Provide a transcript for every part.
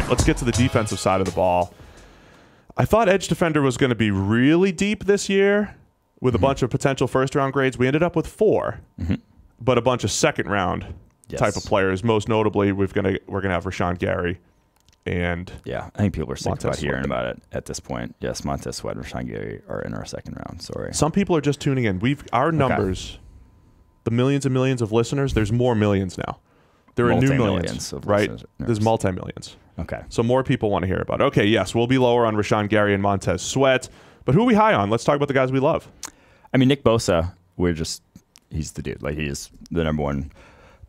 let's get to the defensive side of the ball. I thought edge defender was going to be really deep this year with a bunch of potential first-round grades. We ended up with 4, but a bunch of second-round type of players. Most notably, we're gonna have Rashawn Gary. And yeah, I think people are sick Montez about hearing Sweat. about it at this point. Yes, Montez Sweat and Rashawn Gary are in our second round. Sorry. Some people are just tuning in. Our numbers, the millions and millions of listeners, there's more millions now. There are new millions, right? There's multi-millions. Okay. So more people want to hear about it. Okay, yes, we'll be lower on Rashawn Gary and Montez Sweat. But who are we high on? Let's talk about the guys we love. I mean, Nick Bosa, he's the dude. Like, he is the number one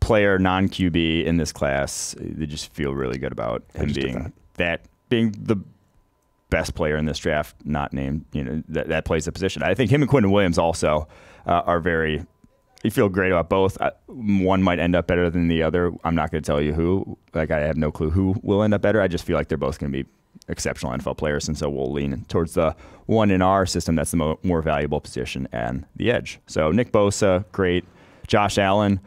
player, non-QB in this class. They just feel really good about him being the best player in this draft, not named, that plays the position. I think him and Quentin Williams also are very, you feel great about both. One might end up better than the other. I'm not going to tell you who. Like, I have no clue who will end up better. I just feel like they're both going to be exceptional NFL players, and so we'll lean towards the one in our system that's the more valuable position and the edge. So Nick Bosa, great. Josh Allen,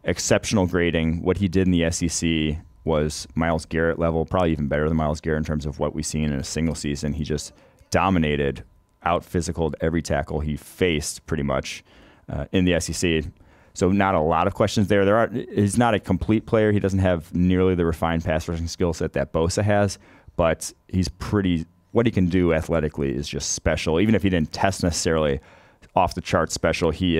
exceptional grading. What he did in the SEC was Myles Garrett level, probably even better than Myles Garrett in terms of what we've seen in a single season. He just dominated, out-physicaled every tackle he faced pretty much in the SEC. So not a lot of questions there. He's not a complete player. He doesn't have nearly the refined pass rushing skill set that Bosa has, but he's what he can do athletically is just special. Even if he didn't test necessarily off the chart special, he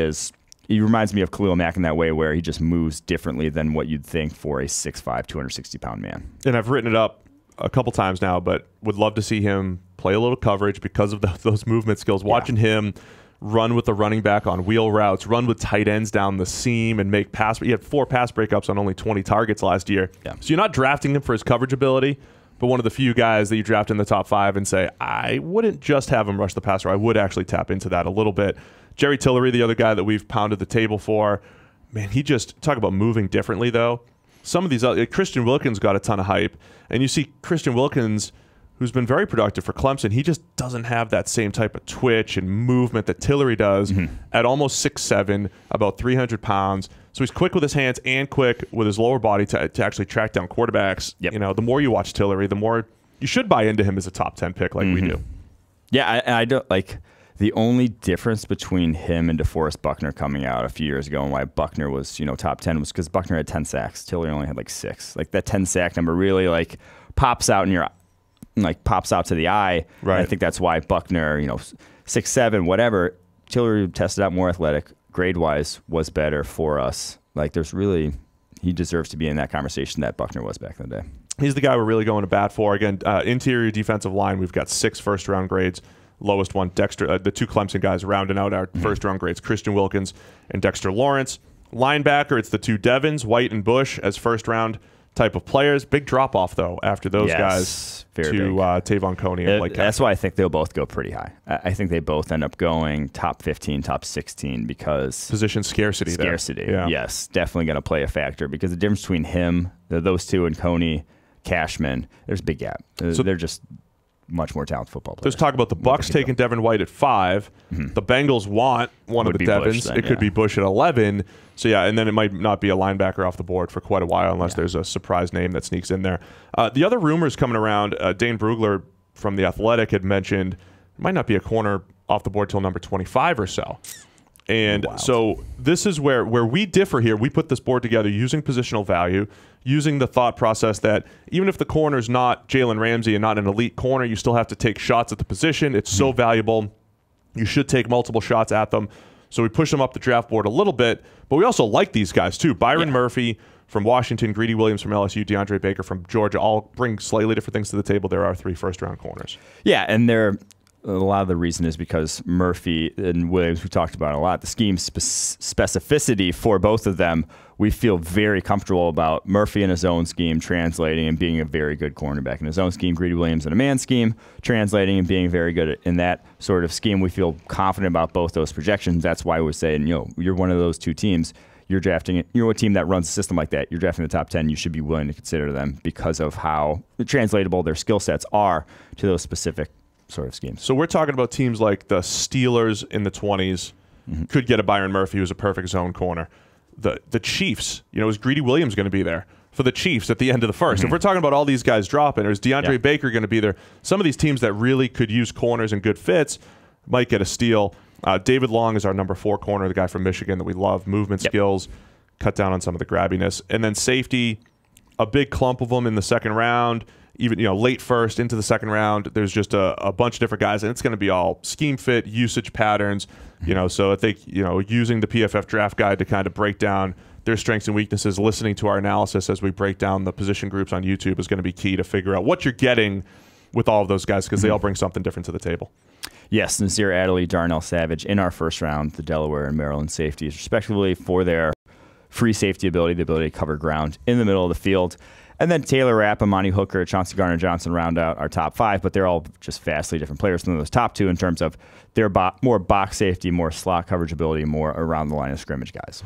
reminds me of Khalil Mack in that way, where he just moves differently than what you'd think for a 6'5", 260-pound man. And I've written it up a couple times now, but would love to see him play a little coverage because of those movement skills. Watching him run with the running back on wheel routes, run with tight ends down the seam, and make pass. He had 4 pass breakups on only 20 targets last year. Yeah. So you're not drafting him for his coverage ability, but one of the few guys that you draft in the top 5 and say, I wouldn't just have him rush the passer. I would actually tap into that a little bit. Jerry Tillery, the other guy that we've pounded the table for, man, he just, talk about moving differently, though. Some of these, Christian Wilkins got a ton of hype, and you see Christian Wilkins, who's been very productive for Clemson, he just doesn't have that same type of twitch and movement that Tillery does at almost 6'7", about 300 pounds. So he's quick with his hands and quick with his lower body to actually track down quarterbacks. Yep. The more you watch Tillery, the more you should buy into him as a top 10 pick like we do. Yeah, I don't like. The only difference between him and DeForest Buckner coming out a few years ago and why Buckner was, top 10 was because Buckner had 10 sacks. Tillery only had 6. Like, that 10 sack number really pops out in your pops out to the eye. Right. And I think that's why Buckner, 6'7", whatever. Tillery tested out more athletic, grade wise was better for us. He deserves to be in that conversation that Buckner was back in the day. He's the guy we're really going to bat for. Again, interior defensive line, we've got 6 first-round grades. Lowest one, Dexter. The 2 Clemson guys rounding out our first-round grades, Christian Wilkins and Dexter Lawrence. Linebacker, it's the 2 Devons, White and Bush, as first-round type of players. Big drop-off, though, after those guys to Tavon Coney and Blake. That's why I think they'll both go pretty high. I think they both end up going top 15, top 16 because... Position scarcity. Scarcity, yes. Definitely going to play a factor because the difference between him, those 2, and Coney, Cashman, there's a big gap. So they're just... much more talented football players. There's talk about the Bucs taking Devin White at 5. The Bengals want one of the Devons. It could be Bush at 11. So, and then it might not be a linebacker off the board for quite a while unless there's a surprise name that sneaks in there. The other rumors coming around, Dane Brugler from The Athletic had mentioned it might not be a corner off the board till number 25 or so. And so this is where we differ here. We put this board together using positional value, using the thought process that even if the corner's not Jalen Ramsey and not an elite corner, you still have to take shots at the position. It's so valuable. You should take multiple shots at them. So we push them up the draft board a little bit, but we also like these guys too. Byron Murphy from Washington, Greedy Williams from LSU, DeAndre Baker from Georgia, all bring slightly different things to the table. There are 3 first-round corners. Yeah, and a lot of the reason is because Murphy and Williams, we talked about it a lot, the scheme specificity for both of them, we feel very comfortable about Murphy in his own scheme translating and being a very good cornerback in his own scheme. Greedy Williams in a man scheme translating and being very good in that sort of scheme. We feel confident about both those projections. That's why we're saying, you're one of those 2 teams. You're drafting it. You're a team that runs a system like that. You're drafting the top 10. You should be willing to consider them because of how translatable their skill sets are to those specific sort of schemes. So we're talking about teams like the Steelers in the 20s could get a Byron Murphy who's a perfect zone corner. The Chiefs, is Greedy Williams going to be there? for the Chiefs at the end of the first. If we're talking about all these guys dropping, or is DeAndre Baker going to be there? Some of these teams that really could use corners and good fits might get a steal. David Long is our number 4 corner, the guy from Michigan that we love. Movement skills, cut down on some of the grabbiness. And then safety, a big clump of them in the second round, even late first into the second round. There's just a bunch of different guys, and it's going to be all scheme fit, usage patterns. So I think using the PFF draft guide to kind of break down their strengths and weaknesses, listening to our analysis as we break down the position groups on YouTube is going to be key to figure out what you're getting with all of those guys, because they all bring something different to the table. Yes, Nasir Adderley, Darnell Savage in our first round, the Delaware and Maryland safeties, respectively, for their free safety ability, the ability to cover ground in the middle of the field. And then Taylor Rapp, Amani Hooker, Chauncey Gardner-Johnson round out our top 5, but they're all just vastly different players than those top 2 in terms of their more box safety, more slot coverage ability, more around the line of scrimmage guys.